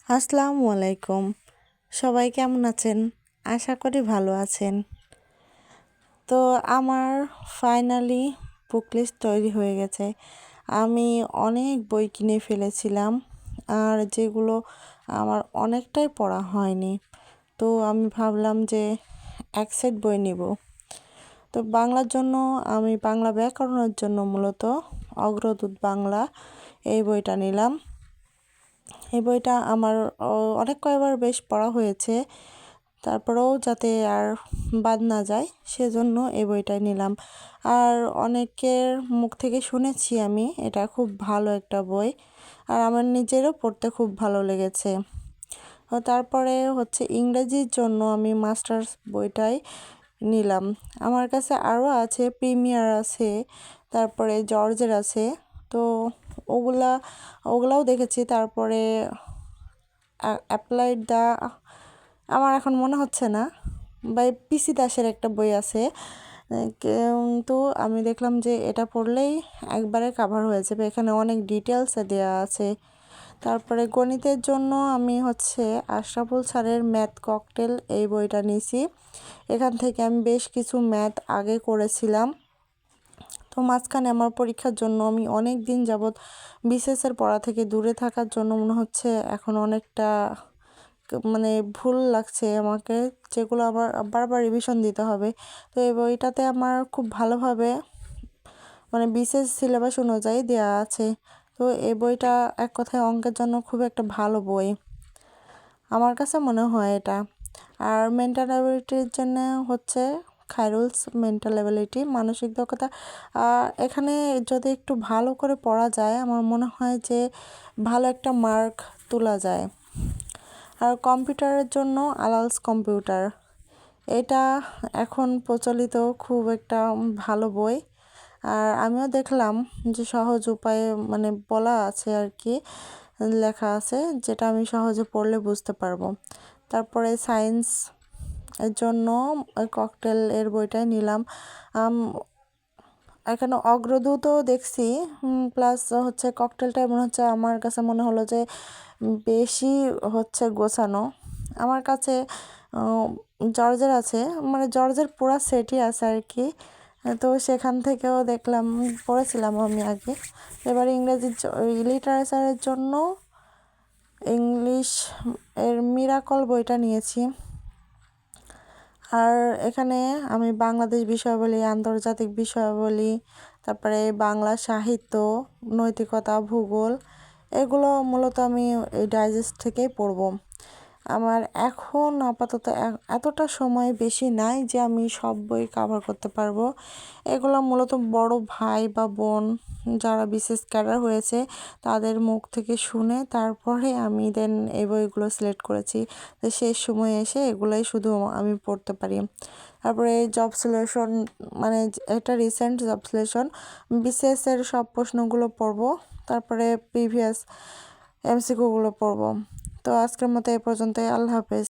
আসসালামু আলাইকুম। সবাই কেমন আছেন? আশা করি ভালো আছেন। তো আমার ফাইনালি বুক লিস্ট তৈরি হয়ে গেছে। আমি অনেক বই কিনে ফেলেছিলাম, আর যেগুলো আমার অনেকটাই পড়া হয়নি। তো আমি ভাবলাম যে এক সেট বই নিব। তো বাংলার জন্য আমি বাংলা ব্যাকরণের জন্য মূলত অগ্রদূত বাংলা এই বইটা নিলাম। এই বইটা আমার অনেক কয়েকবার বেশ পড়া হয়েছে, তারপরেও যাতে আর বাদ না যায় সেজন্য এই বইটাই নিলাম। আর অনেকের মুখ থেকে শুনেছি আমি এটা খুব ভালো একটা বই, আর আমার নিজেরও পড়তে খুব ভালো লেগেছে। তারপরে ইংরেজির জন্য আমি মাস্টার্স বইটাই নিলাম। আমার কাছে আরও আছে, প্রিমিয়ার আছে, তারপরে জর্জের আছে। তো ওগুলাও দেখেছি। তারপরে অ্যাপ্লাইড দা আমার এখন মনে হচ্ছে না, বা পিসি দাসের একটা বই আছে, কিন্তু আমি দেখলাম যে এটা পড়লেই একবারে কাভার হয়ে যাবে, এখানে অনেক ডিটেলসে দেওয়া আছে। তারপরে গণিতের জন্য আমি আশরাফুল স্যারের ম্যাথ ককটেল এই বইটা নিয়েছি। এখান থেকে আমি বেশ কিছু ম্যাথ আগে করেছিলাম। তো মাঝখানে আমার পরীক্ষার জন্য আমি অনেক দিন যাবৎ বিসিএসের পড়া থেকে দূরে থাকার জন্য মনে হচ্ছে এখন অনেকটা ভুল লাগছে আমাকে, যেগুলো আবার বারবার রিভিশন দিতে হবে। তো এই বইটাতে আমার খুব ভালোভাবে বিসিএস সিলেবাস অনুযায়ী দেওয়া আছে। তো এই বইটা এক কথায় অঙ্কের জন্য খুব একটা ভালো বই আমার কাছে মনে হয় এটা। আর মেন্টাল অ্যাবিলিটির জন্য খায়রুলস মেন্টাল অ্যাবিলিটি, মানসিক দক্ষতা। এখানে যদি একটু ভালো করে পড়া যায় আমার মনে হয় যে ভালো একটা মার্ক তোলা যায়। আর কম্পিউটারের জন্য আলালস কম্পিউটার, এটা এখন প্রচলিত খুব একটা ভালো বই। আর আমিও দেখলাম যে সহজ উপায়ে বলা আছে আর কি, লেখা আছে যেটা আমি সহজে পড়লে বুঝতে পারবো। তারপরে সায়েন্স এর জন্য ককটেল এর বইটাই নিলাম। এখানে অগ্রদূতও দেখছি, প্লাস ককটেলটা আমার কাছে মনে হলো যে বেশি গোছানো। আমার কাছে জর্জের আছে, জর্জের পুরা সেটই আছে আর কি। তো সেখান থেকেও দেখলাম, পড়েছিলাম আমি আগে। এবার ইংরেজি লিটারেচারের জন্য ইংলিশ এর মিরাকল বইটা নিয়েছি। আর এখানে আমি বাংলাদেশ বিষয়াবলী, আন্তর্জাতিক বিষয়াবলী, তারপরে বাংলা সাহিত্য, নৈতিকতা, ভূগোল, এগুলো মূলত আমি এই ডাইজেস্ট থেকেই পড়বো। আমার এখন আপাতত এতটা সময় বেশি নাই যে আমি সব বই কভার করতে পারবো। এগুলো মূলত বড় ভাই বা বোন যারা বিশেষ ক্যাডার হয়েছে তাদের মুখ থেকে শুনে তারপরে আমি এই বইগুলো সিলেক্ট করেছি, যে শেষ সময়ে এসে এগুলোই শুধু আমি পড়তে পারি। তারপরে জব সিলেকশন, এটা রিসেন্ট জব সিলেকশন, বিসিএসের সব প্রশ্নগুলো পড়বো, তারপরে প্রিভিয়াস এমসিকিউগুলো পড়বো। তো আজকের মতো এ পর্যন্তই। আল্লাহ হাফেজ।